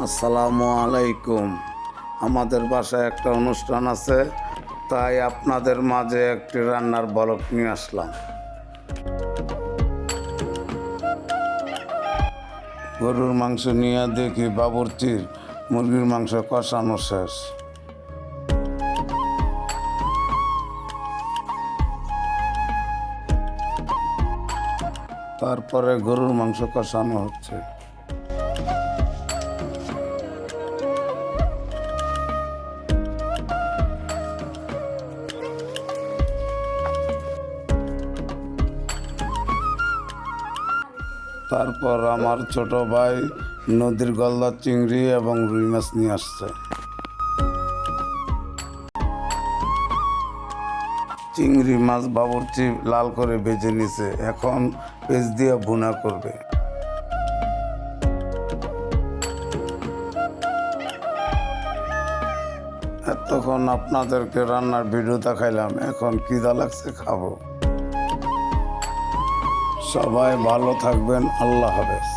আসসালামু আলাইকুম। আমাদের বাসায় একটা অনুষ্ঠান আছে, তাই আপনাদের মাঝে একটি রান্নার ব্লগ নিয়ে আসলাম। গরুর মাংস নিয়ে দেখি বাবুর্চির মুরগির মাংস কষানো শেষ। তারপরে গরুর মাংস কষানো হচ্ছে। তারপর আমার ছোট ভাই নদীর গলদা চিংড়ি এবং রুই মাছ নিয়ে আসছে। চিংড়ি মাছ বাবুর্চি লাল করে ভেজে নিছে, এখন পেঁয়াজ দিয়ে ভুনা করবে। এতক্ষণ আপনাদেরকে রান্নার ভিডিও দেখাইলাম, এখন খিদা লাগছে, খাবো। সবাই ভালো থাকবেন। আল্লাহ হাফেজ।